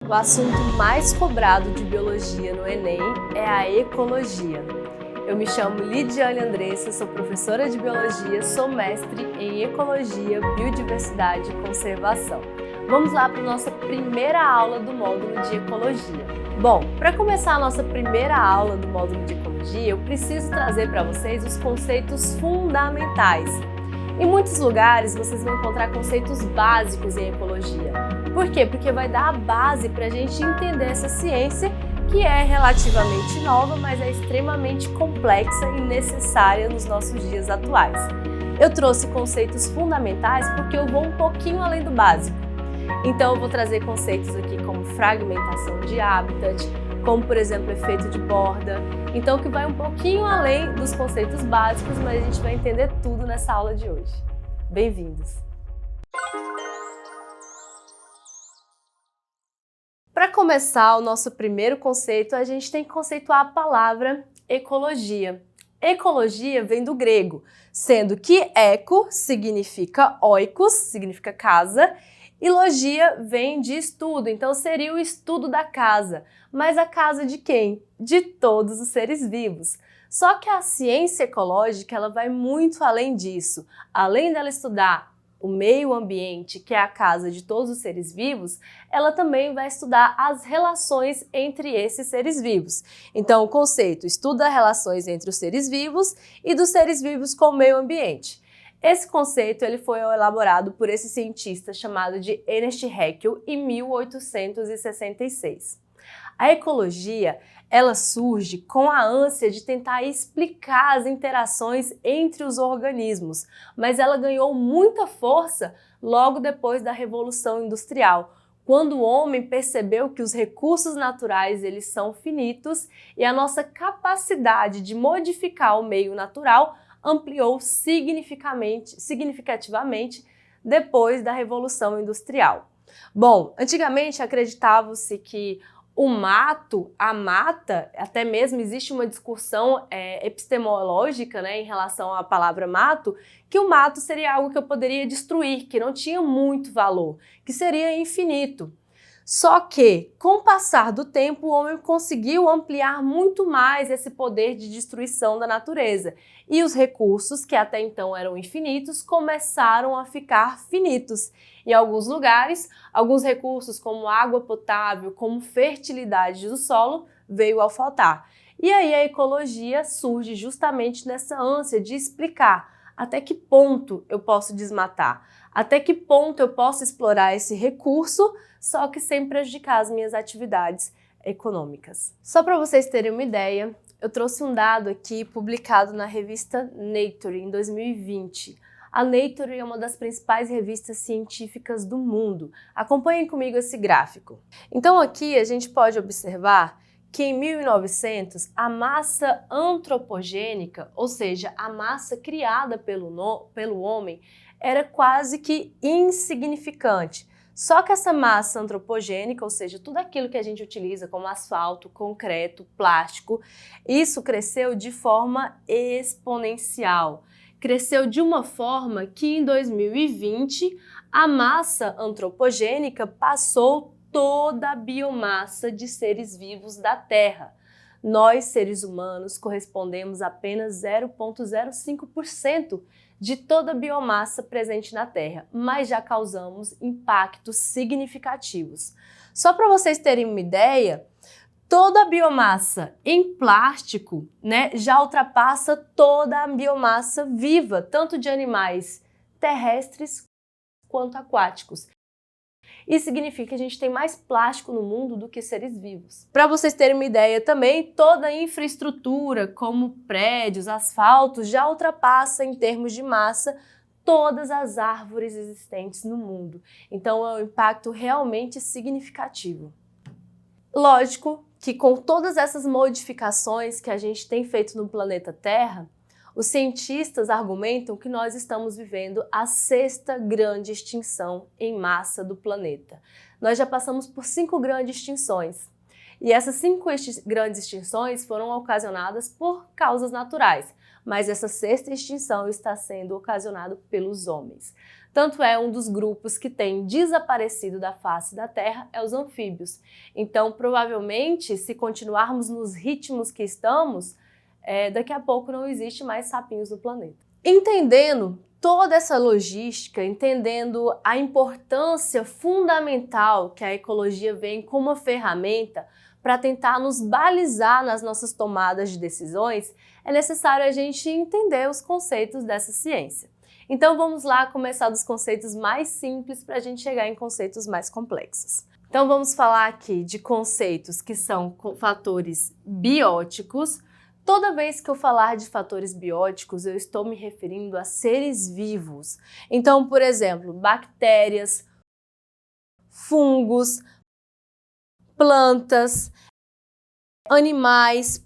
O assunto mais cobrado de biologia no Enem é a ecologia. Eu me chamo Lidiane Andressa, sou professora de biologia, sou mestre em ecologia, biodiversidade e conservação. Vamos lá para a nossa primeira aula do módulo de ecologia. Bom, para começar a nossa primeira aula do módulo de ecologia, eu preciso trazer para vocês os conceitos fundamentais. Em muitos lugares vocês vão encontrar conceitos básicos em ecologia. Por quê? Porque vai dar a base para a gente entender essa ciência que é relativamente nova, mas é extremamente complexa e necessária nos nossos dias atuais. Eu trouxe conceitos fundamentais porque eu vou um pouquinho além do básico. Então eu vou trazer conceitos aqui como fragmentação de habitat, como por exemplo efeito de borda, então que vai um pouquinho além dos conceitos básicos, mas a gente vai entender tudo nessa aula de hoje. Bem-vindos! Para começar o nosso primeiro conceito, a gente tem que conceituar a palavra ecologia. Ecologia vem do grego, sendo que eco significa oikos, significa casa, e logia vem de estudo, então seria o estudo da casa. Mas a casa de quem? De todos os seres vivos. Só que a ciência ecológica ela vai muito além disso. Além dela estudar o meio ambiente, que é a casa de todos os seres vivos, ela também vai estudar as relações entre esses seres vivos. Então o conceito estuda relações entre os seres vivos e dos seres vivos com o meio ambiente. Esse conceito ele foi elaborado por esse cientista chamado de Ernest Haeckel em 1866. A ecologia ela surge com a ânsia de tentar explicar as interações entre os organismos, mas ela ganhou muita força logo depois da Revolução Industrial, quando o homem percebeu que os recursos naturais eles são finitos e a nossa capacidade de modificar o meio natural ampliou significativamente depois da Revolução Industrial. Bom, antigamente acreditava-se que o mato, a mata, até mesmo existe uma discussão epistemológica, em relação à palavra mato, que o mato seria algo que eu poderia destruir, que não tinha muito valor, que seria infinito. Só que, com o passar do tempo, o homem conseguiu ampliar muito mais esse poder de destruição da natureza. E os recursos, que até então eram infinitos, começaram a ficar finitos. Em alguns lugares, alguns recursos como água potável, como fertilidade do solo, veio a faltar. E aí a ecologia surge justamente nessa ânsia de explicar até que ponto eu posso desmatar, até que ponto eu posso explorar esse recurso, só que sem prejudicar as minhas atividades econômicas. Só para vocês terem uma ideia, eu trouxe um dado aqui publicado na revista Nature em 2020. A Nature é uma das principais revistas científicas do mundo. Acompanhem comigo esse gráfico. Então aqui a gente pode observar que em 1900 a massa antropogênica, ou seja, a massa criada pelo homem, era quase que insignificante. Só que essa massa antropogênica, ou seja, tudo aquilo que a gente utiliza como asfalto, concreto, plástico, isso cresceu de forma exponencial. Cresceu de uma forma que em 2020 a massa antropogênica passou toda a biomassa de seres vivos da Terra. Nós, seres humanos, correspondemos a apenas 0,05% de toda a biomassa presente na Terra, mas já causamos impactos significativos. Só para vocês terem uma ideia, toda a biomassa em plástico, já ultrapassa toda a biomassa viva, tanto de animais terrestres quanto aquáticos. Isso significa que a gente tem mais plástico no mundo do que seres vivos. Para vocês terem uma ideia também, toda a infraestrutura, como prédios, asfaltos, já ultrapassa em termos de massa todas as árvores existentes no mundo. Então é um impacto realmente significativo. Lógico que com todas essas modificações que a gente tem feito no planeta Terra, os cientistas argumentam que nós estamos vivendo a 6ª grande extinção em massa do planeta. Nós já passamos por 5 grandes extinções. E essas 5 grandes extinções foram ocasionadas por causas naturais, mas essa 6ª extinção está sendo ocasionada pelos homens. Tanto é um dos grupos que tem desaparecido da face da Terra é os anfíbios. Então, provavelmente, se continuarmos nos ritmos que estamos, daqui a pouco não existe mais sapinhos no planeta. Entendendo toda essa logística, entendendo a importância fundamental que a ecologia vem como uma ferramenta para tentar nos balizar nas nossas tomadas de decisões, é necessário a gente entender os conceitos dessa ciência. Então vamos lá começar dos conceitos mais simples para a gente chegar em conceitos mais complexos. Então vamos falar aqui de conceitos que são fatores bióticos. Toda vez que eu falar de fatores bióticos, eu estou me referindo a seres vivos. Então, por exemplo, bactérias, fungos, plantas, animais,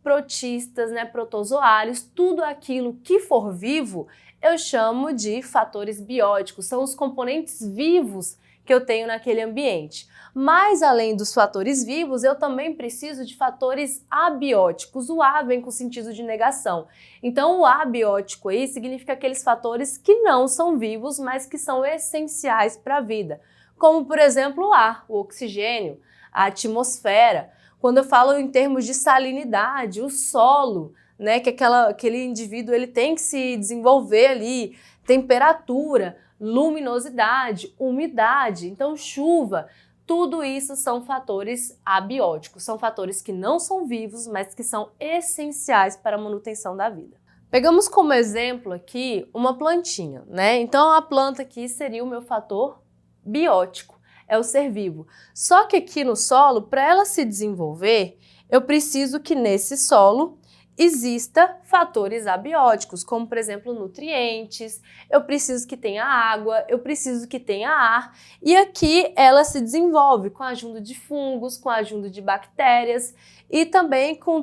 protistas, protozoários, tudo aquilo que for vivo, eu chamo de fatores bióticos, são os componentes vivos que eu tenho naquele ambiente. Mas além dos fatores vivos, eu também preciso de fatores abióticos. O A vem com sentido de negação. Então o abiótico aí significa aqueles fatores que não são vivos, mas que são essenciais para a vida. Como, por exemplo, o ar, o oxigênio, a atmosfera. Quando eu falo em termos de salinidade, o solo, que aquele indivíduo ele tem que se desenvolver ali, temperatura, luminosidade, umidade, então chuva, tudo isso são fatores abióticos, são fatores que não são vivos, mas que são essenciais para a manutenção da vida. Pegamos como exemplo aqui uma plantinha, Então a planta aqui seria o meu fator biótico. É o ser vivo. Só que aqui no solo, para ela se desenvolver, eu preciso que nesse solo exista fatores abióticos, como por exemplo nutrientes, eu preciso que tenha água, eu preciso que tenha ar, e aqui ela se desenvolve com a ajuda de fungos, com a ajuda de bactérias e também com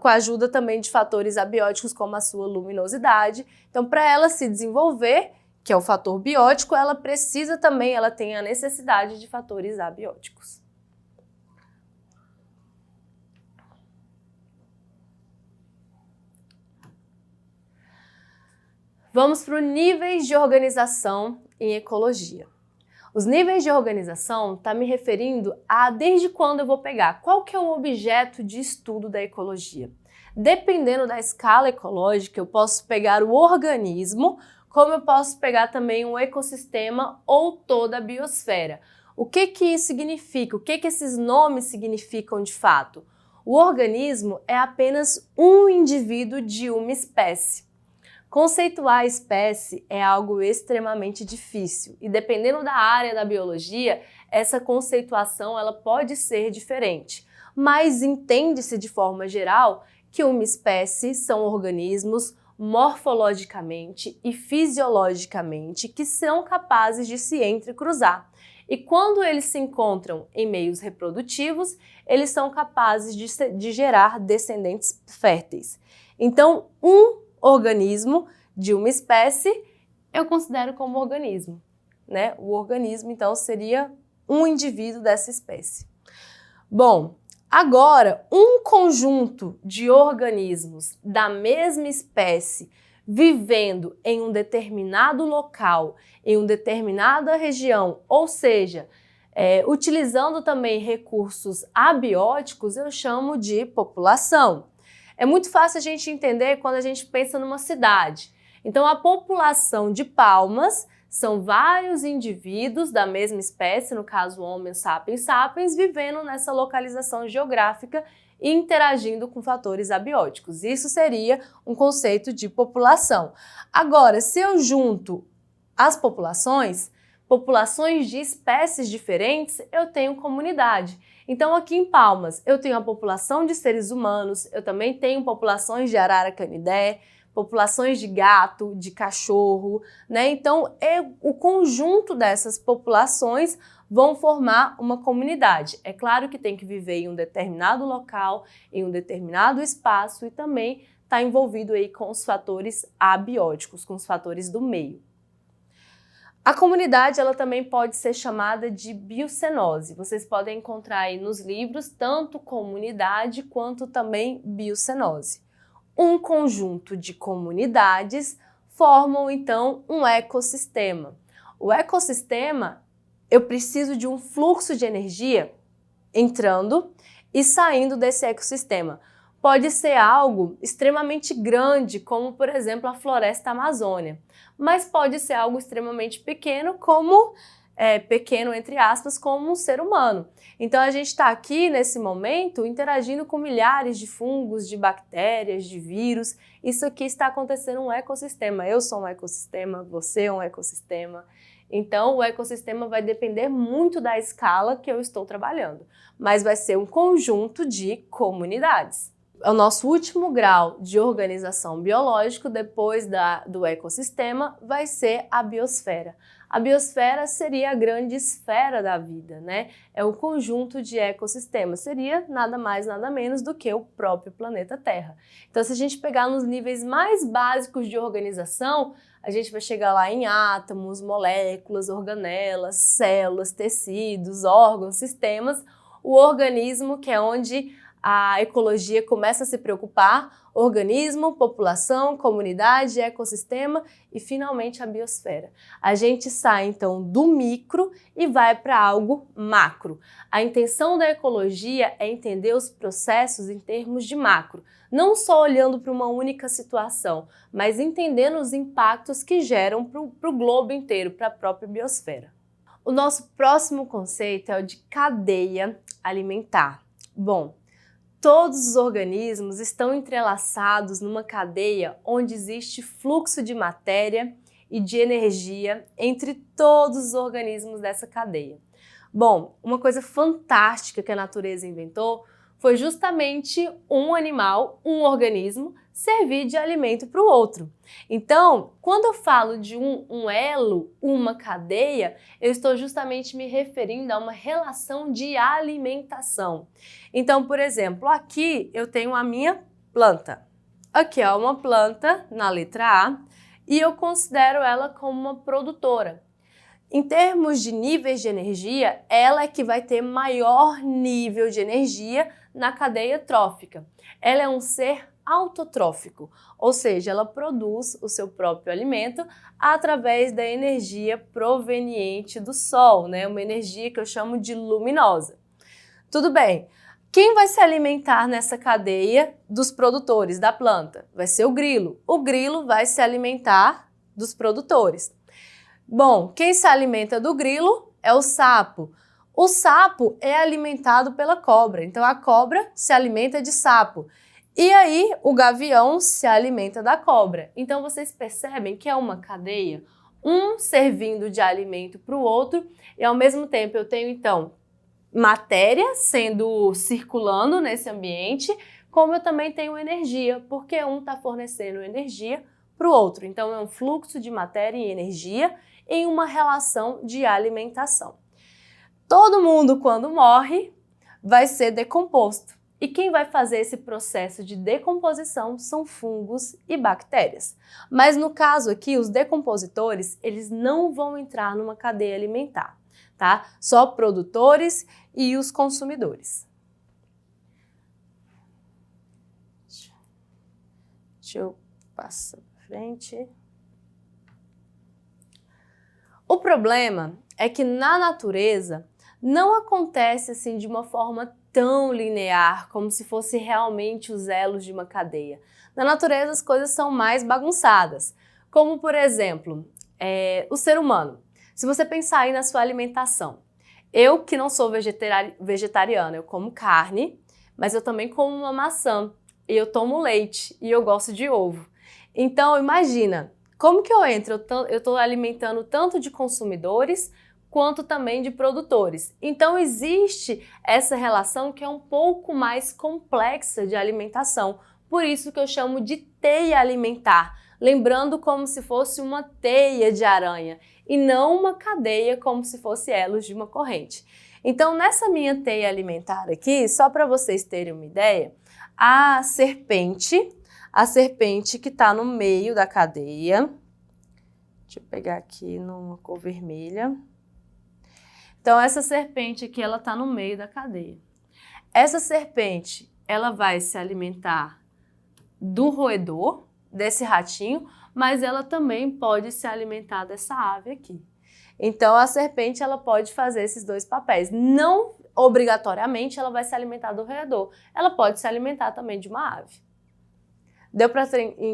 a ajuda também de fatores abióticos como a sua luminosidade. Então, para ela se desenvolver, que é o fator biótico, ela tem a necessidade de fatores abióticos. Vamos para os níveis de organização em ecologia. Os níveis de organização está me referindo a desde quando eu vou pegar, qual que é o objeto de estudo da ecologia. Dependendo da escala ecológica, eu posso pegar o organismo, como eu posso pegar também um ecossistema ou toda a biosfera. O que que isso significa? O que que esses nomes significam de fato? O organismo é apenas um indivíduo de uma espécie. Conceituar a espécie é algo extremamente difícil e dependendo da área da biologia, essa conceituação ela pode ser diferente, mas entende-se de forma geral que uma espécie são organismos morfologicamente e fisiologicamente que são capazes de se entrecruzar. E quando eles se encontram em meios reprodutivos, eles são capazes de gerar descendentes férteis. Então, um organismo de uma espécie eu considero como organismo, O organismo, então, seria um indivíduo dessa espécie. Bom, agora, um conjunto de organismos da mesma espécie vivendo em um determinado local, em uma determinada região, ou seja, utilizando também recursos abióticos, eu chamo de população. É muito fácil a gente entender quando a gente pensa numa cidade. Então, a população de Palmas são vários indivíduos da mesma espécie, no caso Homo sapiens sapiens, vivendo nessa localização geográfica e interagindo com fatores abióticos. Isso seria um conceito de população. Agora, se eu junto as populações de espécies diferentes, eu tenho comunidade. Então, aqui em Palmas, eu tenho a população de seres humanos, eu também tenho populações de arara canidé, populações de gato, de cachorro, Então, o conjunto dessas populações vão formar uma comunidade. É claro que tem que viver em um determinado local, em um determinado espaço e também está envolvido aí com os fatores abióticos, com os fatores do meio. A comunidade ela também pode ser chamada de biocenose. Vocês podem encontrar aí nos livros tanto comunidade quanto também biocenose. Um conjunto de comunidades formam então um ecossistema. O ecossistema, eu preciso de um fluxo de energia entrando e saindo desse ecossistema. Pode ser algo extremamente grande, como por exemplo a floresta amazônica, mas pode ser algo extremamente pequeno, como pequeno entre aspas, como um ser humano. Então a gente está aqui nesse momento interagindo com milhares de fungos, de bactérias, de vírus. Isso aqui está acontecendo um ecossistema. Eu sou um ecossistema, você é um ecossistema. Então o ecossistema vai depender muito da escala que eu estou trabalhando, mas vai ser um conjunto de comunidades. O nosso último grau de organização biológica depois do ecossistema vai ser a biosfera. A biosfera seria a grande esfera da vida, né? É um conjunto de ecossistemas, seria nada mais, nada menos do que o próprio planeta Terra. Então, se a gente pegar nos níveis mais básicos de organização, a gente vai chegar lá em átomos, moléculas, organelas, células, tecidos, órgãos, sistemas, o organismo, que é onde a ecologia começa a se preocupar, organismo, população, comunidade, ecossistema e finalmente a biosfera. A gente sai então do micro e vai para algo macro. A intenção da ecologia é entender os processos em termos de macro, não só olhando para uma única situação, mas entendendo os impactos que geram para o globo inteiro, para a própria biosfera. O nosso próximo conceito é o de cadeia alimentar. Bom, todos os organismos estão entrelaçados numa cadeia onde existe fluxo de matéria e de energia entre todos os organismos dessa cadeia. Bom, uma coisa fantástica que a natureza inventou foi justamente um animal, um organismo, servir de alimento para o outro. Então, quando eu falo de um elo, uma cadeia, eu estou justamente me referindo a uma relação de alimentação. Então, por exemplo, aqui eu tenho a minha planta. Aqui é uma planta na letra A e eu considero ela como uma produtora. Em termos de níveis de energia, ela é que vai ter maior nível de energia na cadeia trófica. Ela é um ser autotrófico, ou seja, ela produz o seu próprio alimento através da energia proveniente do sol, né? Uma energia que eu chamo de luminosa. Tudo bem, quem vai se alimentar nessa cadeia dos produtores da planta? Vai ser o grilo. O grilo vai se alimentar dos produtores. Bom, quem se alimenta do grilo é o sapo. O sapo é alimentado pela cobra, então a cobra se alimenta de sapo. E aí o gavião se alimenta da cobra. Então vocês percebem que é uma cadeia, um servindo de alimento para o outro e ao mesmo tempo eu tenho então matéria circulando nesse ambiente, como eu também tenho energia, porque um está fornecendo energia para o outro. Então é um fluxo de matéria e energia em uma relação de alimentação. Todo mundo, quando morre, vai ser decomposto. E quem vai fazer esse processo de decomposição são fungos e bactérias. Mas no caso aqui, os decompositores, eles não vão entrar numa cadeia alimentar, tá? Só produtores e os consumidores. Deixa eu passar para frente. O problema é que na natureza não acontece assim de uma forma tão linear, como se fosse realmente os elos de uma cadeia. Na natureza as coisas são mais bagunçadas, como por exemplo, o ser humano. Se você pensar aí na sua alimentação, eu que não sou vegetariana, eu como carne, mas eu também como uma maçã, e eu tomo leite, e eu gosto de ovo. Então imagina, como que eu entro? Eu estou alimentando tanto de consumidores quanto também de produtores. Então existe essa relação que é um pouco mais complexa de alimentação, por isso que eu chamo de teia alimentar, lembrando como se fosse uma teia de aranha e não uma cadeia como se fosse elos de uma corrente. Então nessa minha teia alimentar aqui, só para vocês terem uma ideia, a serpente que está no meio da cadeia, deixa eu pegar aqui numa cor vermelha. Então essa serpente aqui, ela está no meio da cadeia. Essa serpente, ela vai se alimentar do roedor, desse ratinho, mas ela também pode se alimentar dessa ave aqui. Então, a serpente ela pode fazer esses dois papéis. Não obrigatoriamente ela vai se alimentar do roedor, ela pode se alimentar também de uma ave. Deu para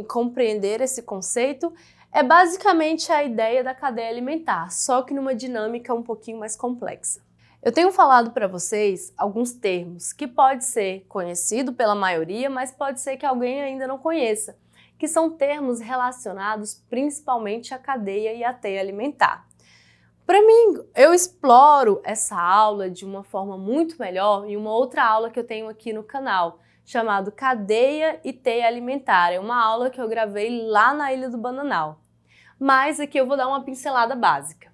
compreender esse conceito? É basicamente a ideia da cadeia alimentar, só que numa dinâmica um pouquinho mais complexa. Eu tenho falado para vocês alguns termos que pode ser conhecido pela maioria, mas pode ser que alguém ainda não conheça, que são termos relacionados principalmente à cadeia e à teia alimentar. Para mim, eu exploro essa aula de uma forma muito melhor em uma outra aula que eu tenho aqui no canal, chamado Cadeia e Teia Alimentar. É uma aula que eu gravei lá na Ilha do Bananal. Mas aqui eu vou dar uma pincelada básica.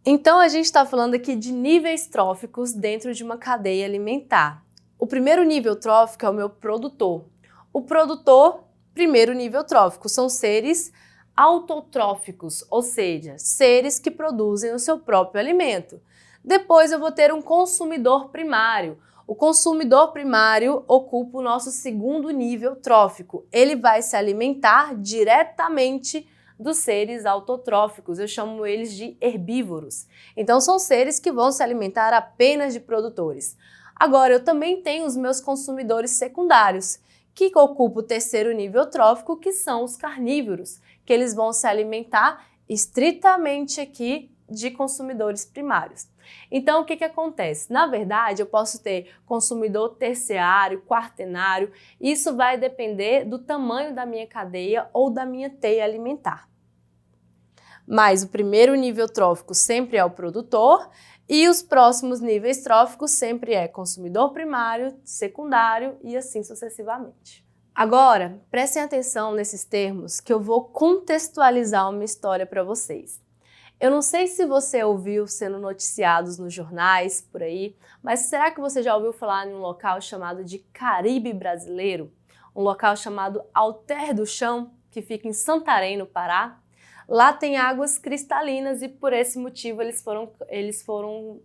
Então, a gente está falando aqui de níveis tróficos dentro de uma cadeia alimentar. O primeiro nível trófico é o meu produtor. O produtor, primeiro nível trófico, são seres autotróficos, ou seja, seres que produzem o seu próprio alimento. Depois eu vou ter um consumidor primário. O consumidor primário ocupa o nosso segundo nível trófico. Ele vai se alimentar diretamente dos seres autotróficos. Eu chamo eles de herbívoros. Então são seres que vão se alimentar apenas de produtores. Agora eu também tenho os meus consumidores secundários, que ocupam o terceiro nível trófico, que são os carnívoros, que eles vão se alimentar estritamente aqui de consumidores primários. Então, o que acontece? Na verdade, eu posso ter consumidor terciário, quaternário, isso vai depender do tamanho da minha cadeia ou da minha teia alimentar. Mas o primeiro nível trófico sempre é o produtor e os próximos níveis tróficos sempre é consumidor primário, secundário e assim sucessivamente. Agora, prestem atenção nesses termos que eu vou contextualizar uma história para vocês. Eu não sei se você ouviu sendo noticiados nos jornais por aí, mas será que você já ouviu falar em um local chamado de Caribe Brasileiro? Um local chamado Alter do Chão, que fica em Santarém, no Pará? Lá tem águas cristalinas e por esse motivo eles foram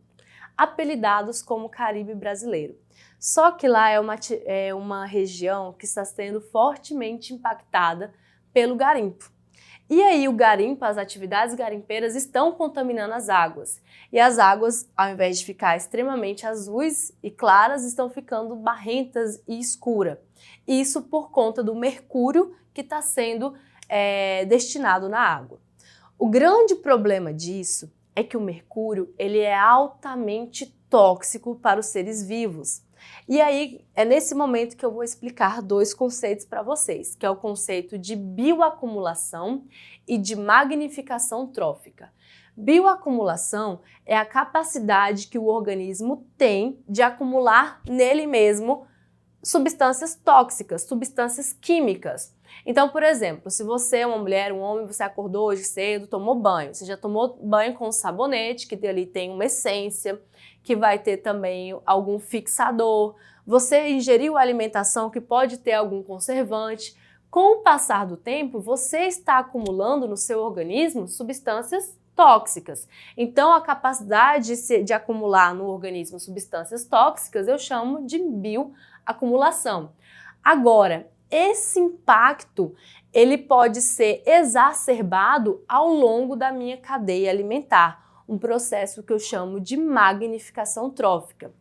apelidados como Caribe Brasileiro. Só que lá é uma região que está sendo fortemente impactada pelo garimpo. E aí o garimpo, as atividades garimpeiras estão contaminando as águas. E as águas, ao invés de ficar extremamente azuis e claras, estão ficando barrentas e escuras. Isso por conta do mercúrio que está sendo destinado na água. O grande problema disso é que o mercúrio ele é altamente tóxico para os seres vivos. E aí é nesse momento que eu vou explicar dois conceitos para vocês, que é o conceito de bioacumulação e de magnificação trófica. Bioacumulação é a capacidade que o organismo tem de acumular nele mesmo substâncias tóxicas, substâncias químicas. Então, por exemplo, se você é uma mulher, um homem, você acordou hoje cedo, tomou banho, você já tomou banho com sabonete, que ali tem uma essência, que vai ter também algum fixador, você ingeriu alimentação que pode ter algum conservante. Com o passar do tempo, você está acumulando no seu organismo substâncias tóxicas. Então, a capacidade de acumular no organismo substâncias tóxicas eu chamo de bioacumulação. Agora, esse impacto ele pode ser exacerbado ao longo da minha cadeia alimentar, um processo que eu chamo de magnificação trófica.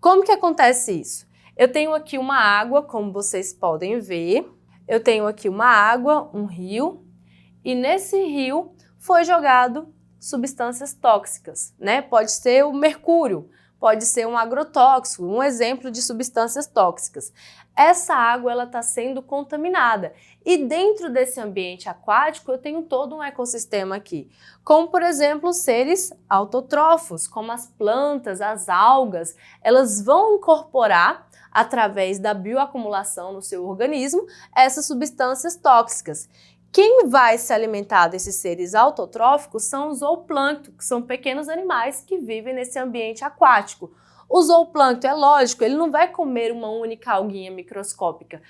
Como que acontece isso? Eu tenho aqui uma água, como vocês podem ver, eu tenho aqui uma água, um rio, e nesse rio foi jogado substâncias tóxicas, né? Pode ser o mercúrio, pode ser um agrotóxico, um exemplo de substâncias tóxicas. Essa água ela está sendo contaminada e dentro desse ambiente aquático eu tenho todo um ecossistema aqui, como por exemplo seres autotrófos, como as plantas, as algas, elas vão incorporar através da bioacumulação no seu organismo essas substâncias tóxicas. Quem vai se alimentar desses seres autotróficos são os zooplâncton, que são pequenos animais que vivem nesse ambiente aquático. O zooplâncton, é lógico, ele não vai comer uma única alguinha microscópica,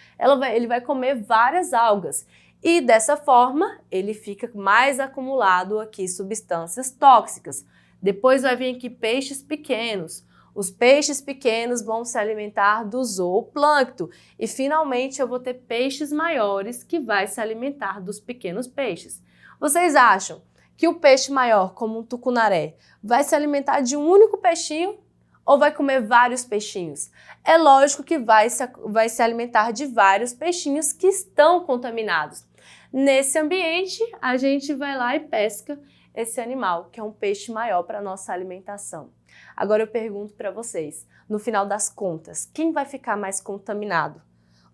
ele vai comer várias algas. E dessa forma, ele fica mais acumulado aqui substâncias tóxicas. Depois vai vir aqui peixes pequenos. Os peixes pequenos vão se alimentar do zooplâncton e finalmente eu vou ter peixes maiores que vai se alimentar dos pequenos peixes. Vocês acham que o peixe maior, como um tucunaré, vai se alimentar de um único peixinho ou vai comer vários peixinhos? É lógico que vai se alimentar de vários peixinhos que estão contaminados. Nesse ambiente, a gente vai lá e pesca esse animal, que é um peixe maior para a nossa alimentação. Agora eu pergunto para vocês, no final das contas, quem vai ficar mais contaminado?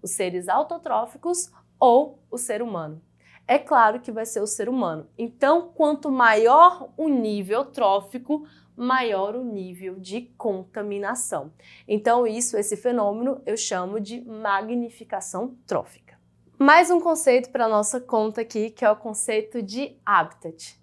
Os seres autotróficos ou o ser humano? É claro que vai ser o ser humano. Então, quanto maior o nível trófico, maior o nível de contaminação. Então, esse fenômeno eu chamo de magnificação trófica. Mais um conceito para a nossa conta aqui, que é o conceito de habitat.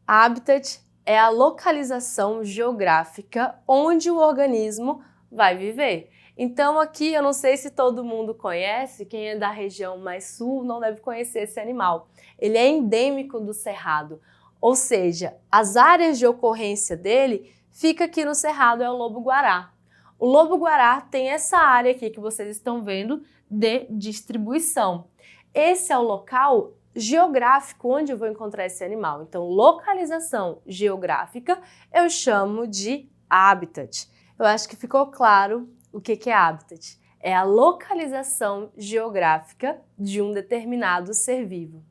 Habitat é a localização geográfica onde o organismo vai viver. Então aqui eu não sei se todo mundo conhece, quem é da região mais sul não deve conhecer esse animal. Ele é endêmico do Cerrado, ou seja, as áreas de ocorrência dele fica aqui no Cerrado, é o lobo-guará. O lobo-guará tem essa área aqui que vocês estão vendo de distribuição. Esse é o local geográfico onde eu vou encontrar esse animal. Então, localização geográfica eu chamo de habitat. Eu acho que ficou claro o que é habitat. É a localização geográfica de um determinado ser vivo.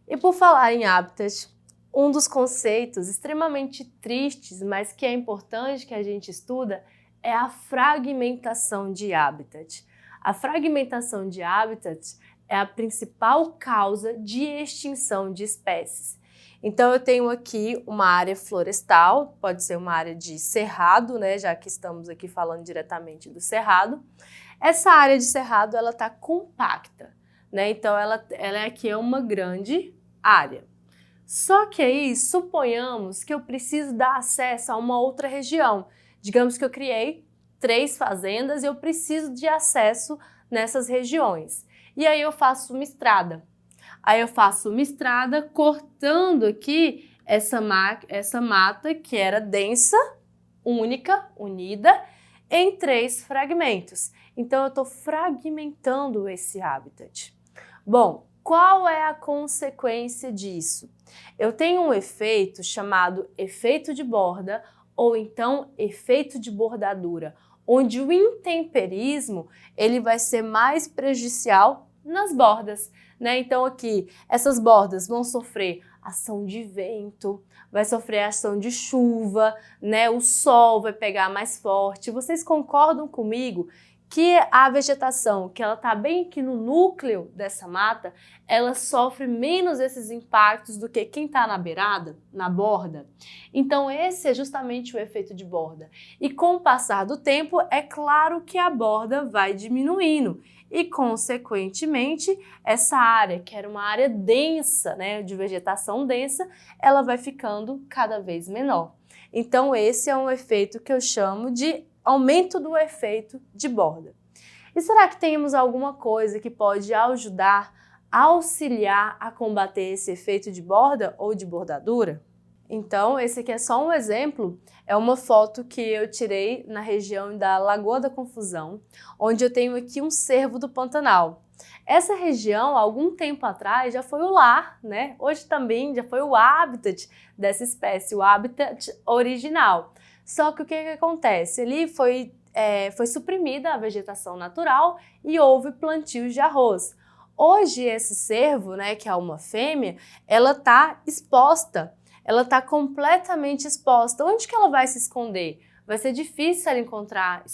E por falar em habitat, um dos conceitos extremamente tristes, mas que é importante que a gente estuda, é a fragmentação de habitat. A fragmentação de habitat é a principal causa de extinção de espécies. Então eu tenho aqui uma área florestal, pode ser uma área de cerrado, né, já que estamos aqui falando diretamente do cerrado. Essa área de cerrado, ela está compacta, né, então ela aqui é uma grande área. Só que aí, suponhamos que eu preciso dar acesso a uma outra região. Digamos que eu criei 3 fazendas e eu preciso de acesso nessas regiões. E aí eu faço uma estrada. Aí eu faço uma estrada cortando aqui essa mata que era densa, única, unida, em 3 fragmentos. Então eu estou fragmentando esse habitat. Bom, qual é a consequência disso? Eu tenho um efeito chamado efeito de borda ou então efeito de bordadura, onde o intemperismo ele vai ser mais prejudicial nas bordas, né? Então aqui, essas bordas vão sofrer ação de vento, vai sofrer ação de chuva, né? O sol vai pegar mais forte. Vocês concordam comigo que a vegetação, que ela tá bem aqui no núcleo dessa mata, ela sofre menos esses impactos do que quem tá na beirada, na borda? Então esse é justamente o efeito de borda. E com o passar do tempo, é claro que a borda vai diminuindo e, consequentemente, essa área, que era uma área densa, né, de vegetação densa, ela vai ficando cada vez menor. Então esse é um efeito que eu chamo de aumento do efeito de borda. E será que temos alguma coisa que pode ajudar, auxiliar a combater esse efeito de borda ou de bordadura? Então, esse aqui é só um exemplo, é uma foto que eu tirei na região da Lagoa da Confusão, onde eu tenho aqui um cervo do Pantanal. Essa região, há algum tempo atrás, já foi o lar, né? Hoje também já foi o habitat dessa espécie, o habitat original. Só que o que acontece? Ali foi suprimida a vegetação natural e houve plantios de arroz. Hoje esse cervo, né, que é uma fêmea, ela está exposta, ela está completamente exposta. Onde que ela vai se esconder? Vai ser difícil ela encontrar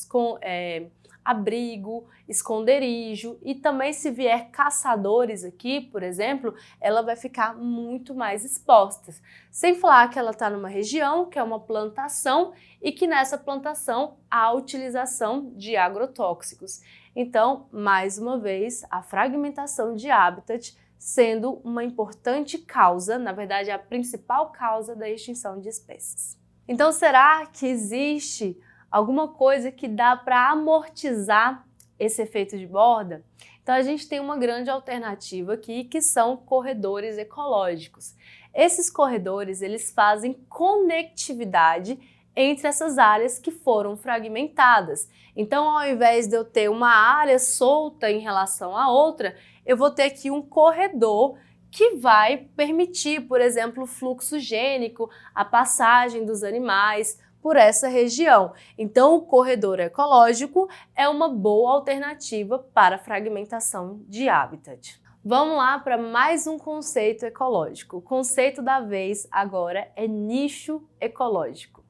abrigo, esconderijo e também se vier caçadores aqui, por exemplo, ela vai ficar muito mais exposta. Sem falar que ela está numa região que é uma plantação e que nessa plantação há a utilização de agrotóxicos. Então, mais uma vez, a fragmentação de habitat sendo uma importante causa, na verdade a principal causa da extinção de espécies. Então, será que existe alguma coisa que dá para amortizar esse efeito de borda? Então a gente tem uma grande alternativa aqui, que são corredores ecológicos. Esses corredores, eles fazem conectividade entre essas áreas que foram fragmentadas. Então, ao invés de eu ter uma área solta em relação à outra, eu vou ter aqui um corredor que vai permitir, por exemplo, o fluxo gênico, a passagem dos animais por essa região. Então, o corredor ecológico é uma boa alternativa para a fragmentação de habitat. Vamos lá para mais um conceito ecológico. O conceito da vez agora é nicho ecológico.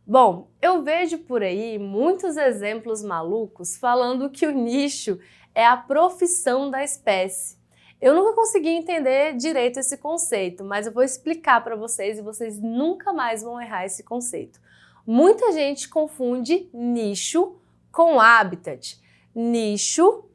Bom, eu vejo por aí muitos exemplos malucos falando que o nicho é a profissão da espécie. Eu nunca consegui entender direito esse conceito, mas eu vou explicar para vocês e vocês nunca mais vão errar esse conceito. Muita gente confunde nicho com habitat. Nicho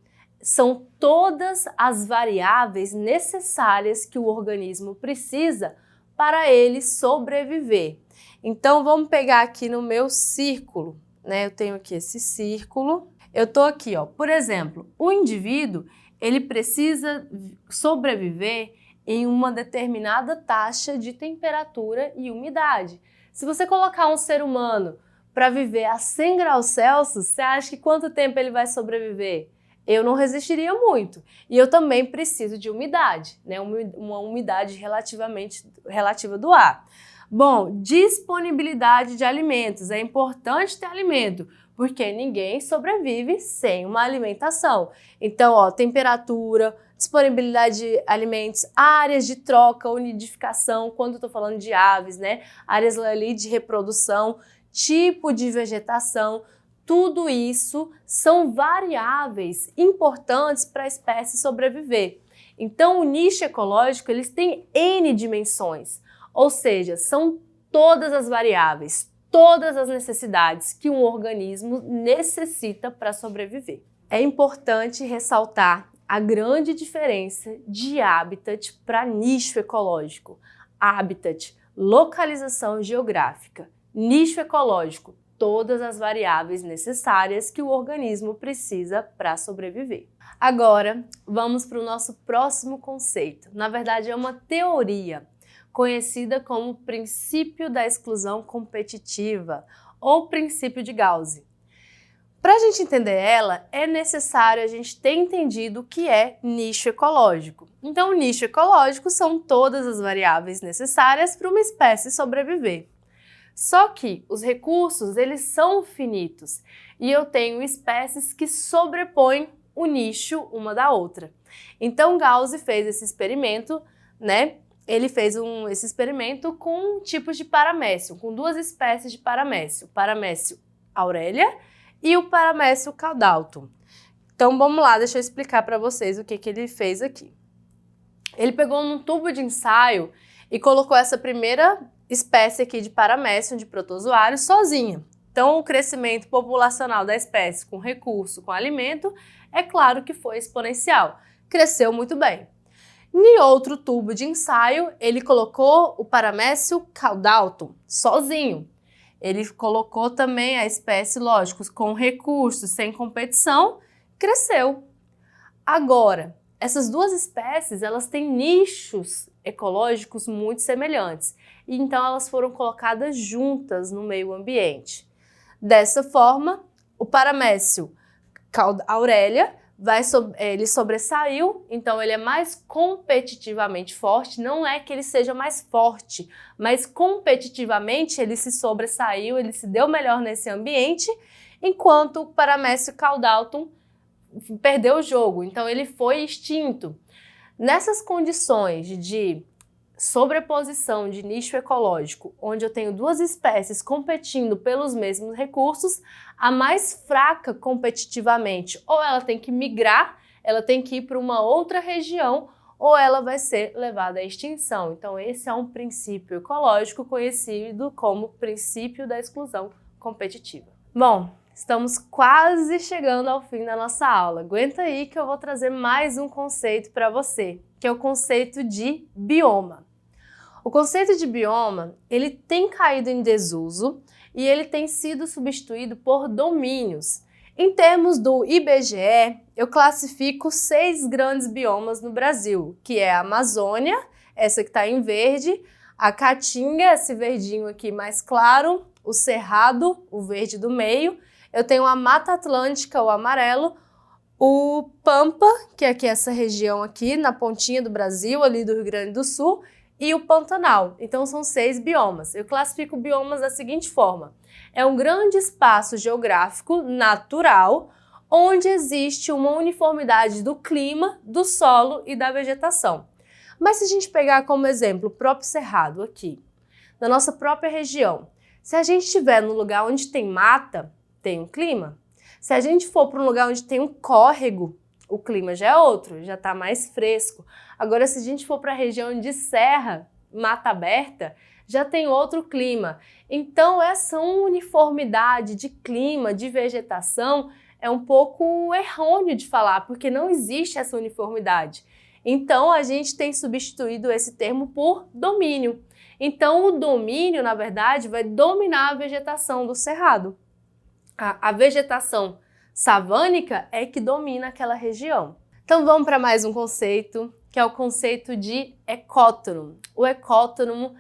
são todas as variáveis necessárias que o organismo precisa para ele sobreviver. Então vamos pegar aqui no meu círculo, né? Eu tenho aqui esse círculo. Eu tô aqui, ó. Por exemplo, o indivíduo, ele precisa sobreviver em uma determinada taxa de temperatura e umidade. Se você colocar um ser humano para viver a 100 graus Celsius, você acha que quanto tempo ele vai sobreviver? Eu não resistiria muito. E eu também preciso de umidade, né? Uma umidade relativa do ar. Bom, disponibilidade de alimentos. É importante ter alimento, porque ninguém sobrevive sem uma alimentação. Então, ó, temperatura, disponibilidade de alimentos, áreas de troca ou nidificação, quando eu tô falando de aves, né? Áreas ali de reprodução, tipo de vegetação, tudo isso são variáveis importantes para a espécie sobreviver. Então, o nicho ecológico, eles têm N dimensões, ou seja, são todas as variáveis, todas as necessidades que um organismo necessita para sobreviver. É importante ressaltar a grande diferença de habitat para nicho ecológico. Habitat, localização geográfica. Nicho ecológico, todas as variáveis necessárias que o organismo precisa para sobreviver. Agora, vamos para o nosso próximo conceito. Na verdade, é uma teoria conhecida como princípio da exclusão competitiva ou princípio de Gauss. Para a gente entender ela, é necessário a gente ter entendido o que é nicho ecológico. Então, o nicho ecológico são todas as variáveis necessárias para uma espécie sobreviver. Só que os recursos, eles são finitos e eu tenho espécies que sobrepõem o nicho uma da outra. Então, Gauss fez esse experimento, né? Ele fez esse experimento com tipos de paramécio, com duas espécies de paramécio, o paramécio aurelia e o paramécio caudaltum. Então, vamos lá, deixa eu explicar para vocês o que ele fez aqui. Ele pegou num tubo de ensaio e colocou essa primeira espécie aqui de paramécio, de protozoário, sozinha. Então, o crescimento populacional da espécie com recurso, com alimento, é claro que foi exponencial. Cresceu muito bem. Em outro tubo de ensaio, ele colocou o paramécio caudaltum, sozinho. Ele colocou também a espécie, lógico, com recursos, sem competição, cresceu. Agora, essas duas espécies, elas têm nichos ecológicos muito semelhantes. E então elas foram colocadas juntas no meio ambiente. Dessa forma, o paramécio aurelia ele sobressaiu, então ele é mais competitivamente forte. Não é que ele seja mais forte, mas competitivamente ele se sobressaiu, ele se deu melhor nesse ambiente, enquanto o paramécio caudaltum perdeu o jogo, então ele foi extinto. Nessas condições de sobreposição de nicho ecológico, onde eu tenho duas espécies competindo pelos mesmos recursos, a mais fraca competitivamente, ou ela tem que migrar, ela tem que ir para uma outra região, ou ela vai ser levada à extinção. Então esse é um princípio ecológico conhecido como princípio da exclusão competitiva. Bom, estamos quase chegando ao fim da nossa aula. Aguenta aí que eu vou trazer mais um conceito para você, que é o conceito de bioma. O conceito de bioma, ele tem caído em desuso e ele tem sido substituído por domínios. Em termos do IBGE, eu classifico 6 grandes biomas no Brasil, que é a Amazônia, essa que está em verde, a Caatinga, esse verdinho aqui mais claro, o cerrado, o verde do meio, eu tenho a Mata Atlântica, o amarelo, o Pampa, que é aqui essa região aqui, na pontinha do Brasil, ali do Rio Grande do Sul, e o Pantanal. Então são 6 biomas. Eu classifico biomas da seguinte forma: é um grande espaço geográfico natural, onde existe uma uniformidade do clima, do solo e da vegetação. Mas se a gente pegar como exemplo o próprio Cerrado aqui, na nossa própria região, se a gente estiver no lugar onde tem mata, tem um clima. Se a gente for para um lugar onde tem um córrego, o clima já é outro, já está mais fresco. Agora, se a gente for para a região de serra, mata aberta, já tem outro clima. Então, essa uniformidade de clima, de vegetação, é um pouco errôneo de falar, porque não existe essa uniformidade. Então, a gente tem substituído esse termo por domínio. Então, o domínio, na verdade, vai dominar a vegetação do cerrado. A vegetação savânica é que domina aquela região. Então vamos para mais um conceito, que é o conceito de ecótono. O ecótono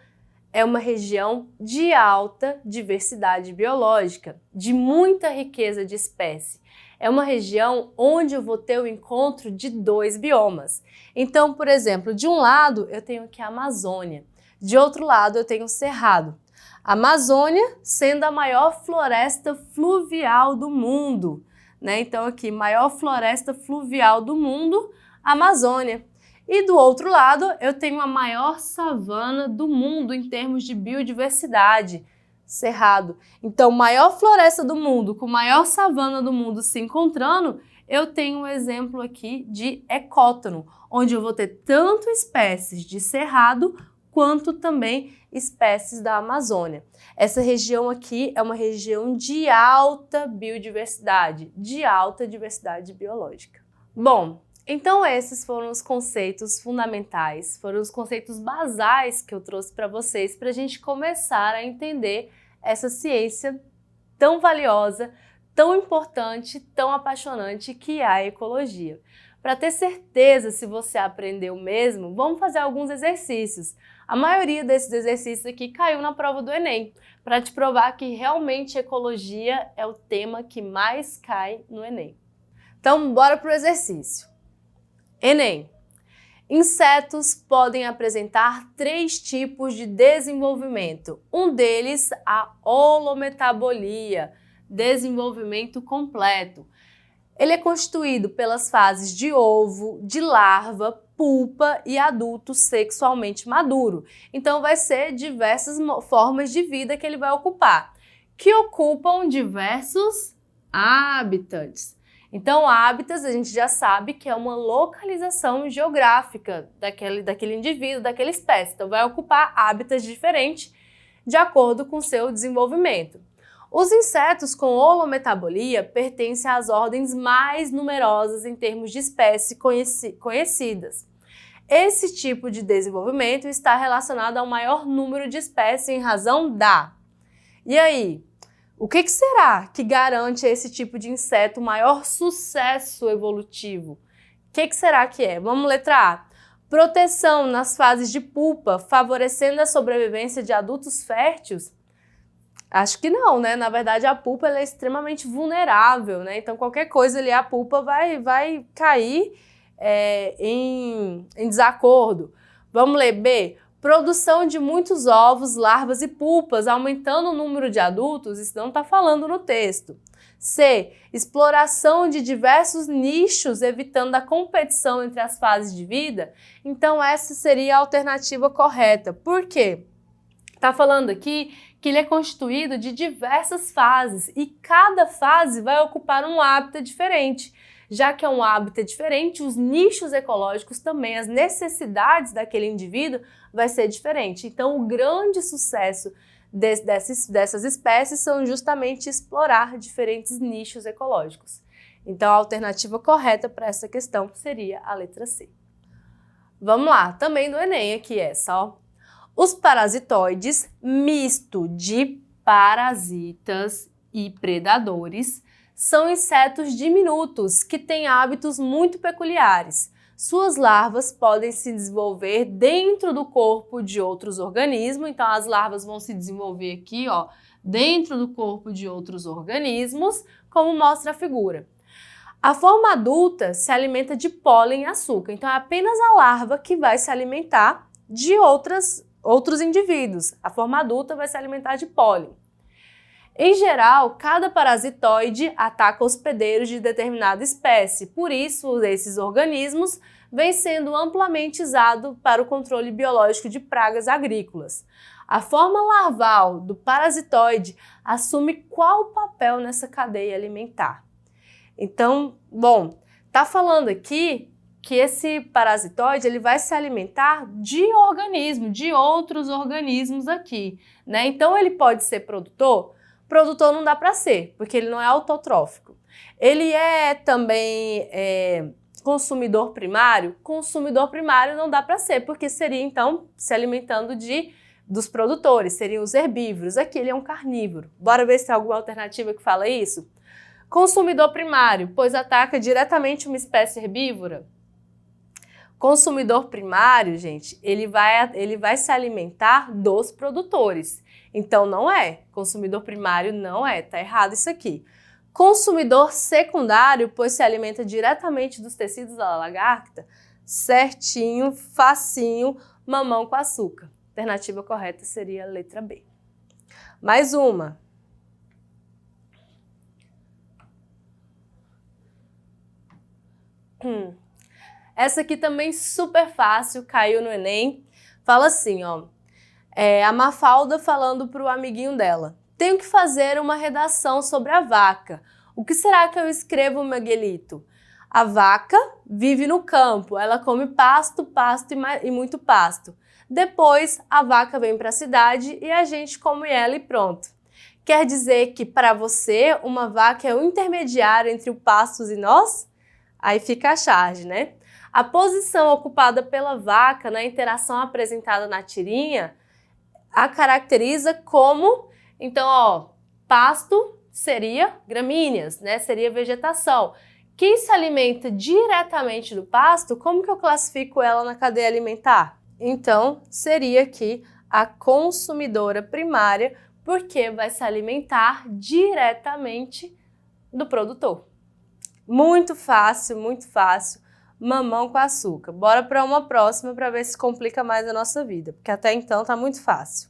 é uma região de alta diversidade biológica, de muita riqueza de espécie. É uma região onde eu vou ter o encontro de 2 biomas. Então, por exemplo, de um lado eu tenho aqui a Amazônia, de outro lado eu tenho o Cerrado. A Amazônia sendo a maior floresta fluvial do mundo, né? Então aqui, maior floresta fluvial do mundo, Amazônia. E do outro lado, eu tenho a maior savana do mundo em termos de biodiversidade, Cerrado. Então, maior floresta do mundo com maior savana do mundo se encontrando, eu tenho um exemplo aqui de ecótono, onde eu vou ter tanto espécies de Cerrado quanto também espécies da Amazônia. Essa região aqui é uma região de alta biodiversidade, de alta diversidade biológica. Bom, então esses foram os conceitos fundamentais, foram os conceitos basais que eu trouxe para vocês para a gente começar a entender essa ciência tão valiosa, tão importante, tão apaixonante que é a ecologia. Para ter certeza se você aprendeu mesmo, vamos fazer alguns exercícios. A maioria desses exercícios aqui caiu na prova do Enem, para te provar que realmente ecologia é o tema que mais cai no Enem. Então, bora para o exercício. Enem. Insetos podem apresentar 3 tipos de desenvolvimento. Um deles, a holometabolia, desenvolvimento completo. Ele é constituído pelas fases de ovo, de larva, pulpa e adulto sexualmente maduro. Então vai ser diversas formas de vida que ele vai ocupar, que ocupam diversos hábitats. Então, hábitats a gente já sabe que é uma localização geográfica daquele indivíduo, daquela espécie. Então vai ocupar hábitats diferentes de acordo com o seu desenvolvimento. Os insetos com holometabolia pertencem às ordens mais numerosas em termos de espécies conhecidas. Esse tipo de desenvolvimento está relacionado ao maior número de espécies em razão da... E aí, o que será que garante a esse tipo de inseto maior sucesso evolutivo? O que será que é? Vamos letra A. Proteção nas fases de pulpa, favorecendo a sobrevivência de adultos férteis? Acho que não, né? Na verdade, a pulpa ela é extremamente vulnerável, né? Então, qualquer coisa ali, a pulpa vai cair em desacordo. Vamos ler B. Produção de muitos ovos, larvas e pulpas, aumentando o número de adultos. Isso não está falando no texto. C. Exploração de diversos nichos, evitando a competição entre as fases de vida. Então, essa seria a alternativa correta. Por quê? Está falando aqui que ele é constituído de diversas fases e cada fase vai ocupar um hábitat diferente. Já que é um hábitat diferente, os nichos ecológicos também, as necessidades daquele indivíduo vai ser diferente. Então, o grande sucesso dessas espécies são justamente explorar diferentes nichos ecológicos. Então, a alternativa correta para essa questão seria a letra C. Vamos lá, também do Enem aqui essa, ó. Os parasitoides, misto de parasitas e predadores, são insetos diminutos que têm hábitos muito peculiares. Suas larvas podem se desenvolver dentro do corpo de outros organismos, então as larvas vão se desenvolver aqui, ó, dentro do corpo de outros organismos, como mostra a figura. A forma adulta se alimenta de pólen e açúcar, então é apenas a larva que vai se alimentar de outros indivíduos. A forma adulta vai se alimentar de pólen. Em geral, cada parasitoide ataca hospedeiros de determinada espécie, por isso esses organismos vêm sendo amplamente usados para o controle biológico de pragas agrícolas. A forma larval do parasitoide assume qual papel nessa cadeia alimentar? Então, bom, tá falando aqui que esse parasitoide ele vai se alimentar de outros organismos aqui, né? Então ele pode ser produtor? Produtor não dá para ser, porque ele não é autotrófico. Ele é também consumidor primário? Consumidor primário não dá para ser, porque seria então se alimentando dos produtores, seriam os herbívoros. Aqui ele é um carnívoro. Bora ver se tem alguma alternativa que fala isso? Consumidor primário, pois ataca diretamente uma espécie herbívora. Consumidor primário, gente, ele vai se alimentar dos produtores. Então não é. Consumidor primário não é. Tá errado isso aqui. Consumidor secundário, pois se alimenta diretamente dos tecidos da lagarta. Certinho, facinho, mamão com açúcar. A alternativa correta seria a letra B. Mais uma. Essa aqui também super fácil, caiu no Enem. Fala assim, ó. A Mafalda falando para o amiguinho dela. Tenho que fazer uma redação sobre a vaca. O que será que eu escrevo, Miguelito? A vaca vive no campo. Ela come pasto, pasto e muito pasto. Depois, a vaca vem para a cidade e a gente come ela e pronto. Quer dizer que, para você, uma vaca é o intermediário entre o pastos e nós? Aí fica a charge, né? A posição ocupada pela vaca na interação apresentada na tirinha a caracteriza como, então, ó, pasto seria gramíneas, né? Seria vegetação. Quem se alimenta diretamente do pasto, como que eu classifico ela na cadeia alimentar? Então, seria aqui a consumidora primária, porque vai se alimentar diretamente do produtor. Muito fácil, mamão com açúcar. Bora para uma próxima para ver se complica mais a nossa vida, porque até então tá muito fácil.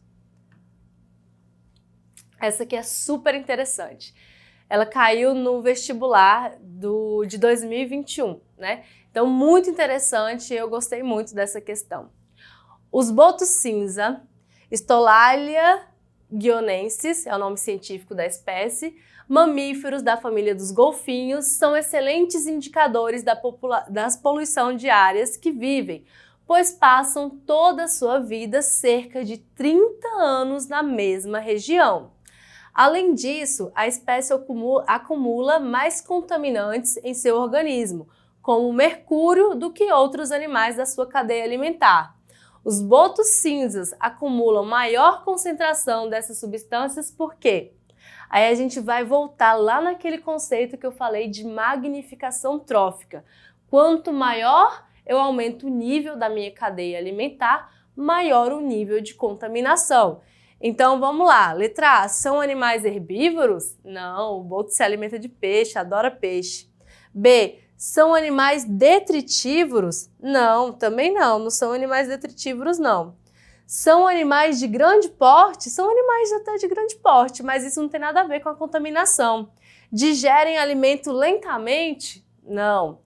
Essa aqui é super interessante. Ela caiu no vestibular de 2021, né? Então, muito interessante, eu gostei muito dessa questão. Os botos cinza, Stolhalia guionensis, é o nome científico da espécie, mamíferos da família dos golfinhos, são excelentes indicadores das poluições diárias que vivem, pois passam toda a sua vida cerca de 30 anos na mesma região. Além disso, a espécie acumula mais contaminantes em seu organismo, como o mercúrio, do que outros animais da sua cadeia alimentar. Os botos cinzas acumulam maior concentração dessas substâncias porque aí a gente vai voltar lá naquele conceito que eu falei de magnificação trófica. Quanto maior eu aumento o nível da minha cadeia alimentar, maior o nível de contaminação. Então vamos lá, letra A, são animais herbívoros? Não, o boto se alimenta de peixe, adora peixe. B, são animais detritívoros? Não, também não são animais detritívoros não. São animais de grande porte? São animais até de grande porte, mas isso não tem nada a ver com a contaminação. Digerem alimento lentamente? Não.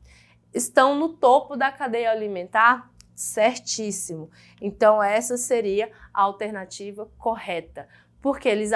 Estão no topo da cadeia alimentar? Certíssimo. Então essa seria a alternativa correta, porque eles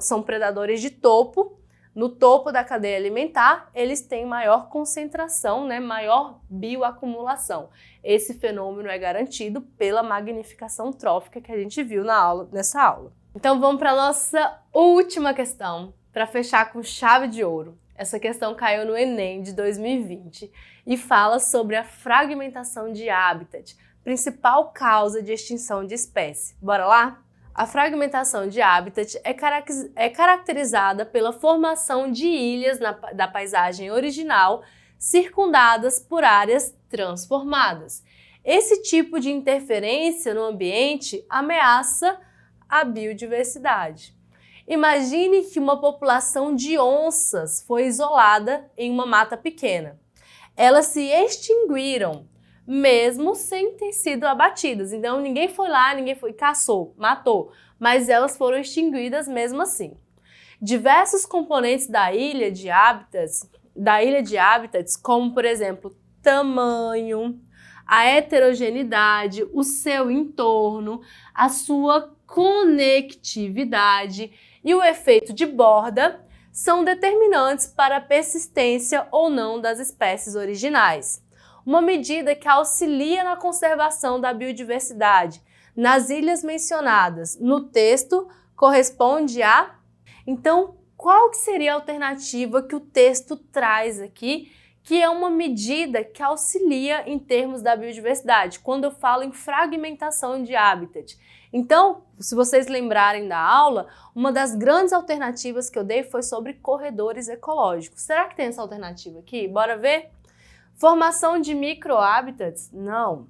são predadores de topo. No topo da cadeia alimentar, eles têm maior concentração, né, maior bioacumulação. Esse fenômeno é garantido pela magnificação trófica que a gente viu nessa aula. Então vamos para a nossa última questão, para fechar com chave de ouro. Essa questão caiu no Enem de 2020 e fala sobre a fragmentação de habitat, principal causa de extinção de espécie. Bora lá? A fragmentação de habitat é caracterizada pela formação de ilhas da paisagem original, circundadas por áreas transformadas. Esse tipo de interferência no ambiente ameaça a biodiversidade. Imagine que uma população de onças foi isolada em uma mata pequena. Elas se extinguiram, mesmo sem ter sido abatidas. Então ninguém foi lá, ninguém foi caçou, matou, mas elas foram extinguidas mesmo assim. Diversos componentes da ilha de hábitats, como por exemplo, tamanho, a heterogeneidade, o seu entorno, a sua conectividade e o efeito de borda são determinantes para a persistência ou não das espécies originais. Uma medida que auxilia na conservação da biodiversidade nas ilhas mencionadas no texto corresponde a... Então, qual que seria a alternativa que o texto traz aqui, que é uma medida que auxilia em termos da biodiversidade, quando eu falo em fragmentação de habitat? Então, se vocês lembrarem da aula, uma das grandes alternativas que eu dei foi sobre corredores ecológicos. Será que tem essa alternativa aqui? Bora ver? Formação de microhabitats? Não.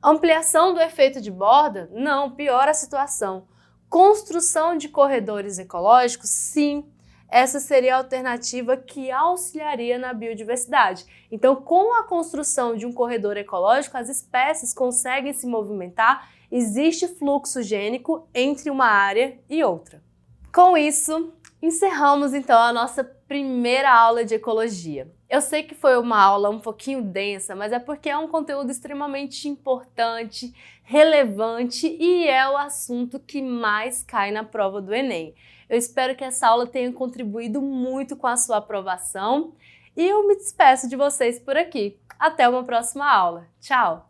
Ampliação do efeito de borda? Não, piora a situação. Construção de corredores ecológicos? Sim. Essa seria a alternativa que auxiliaria na biodiversidade. Então, com a construção de um corredor ecológico, as espécies conseguem se movimentar, existe fluxo gênico entre uma área e outra. Com isso, encerramos então a nossa primeira aula de ecologia. Eu sei que foi uma aula um pouquinho densa, mas é porque é um conteúdo extremamente importante, relevante e é o assunto que mais cai na prova do Enem. Eu espero que essa aula tenha contribuído muito com a sua aprovação e eu me despeço de vocês por aqui. Até uma próxima aula. Tchau!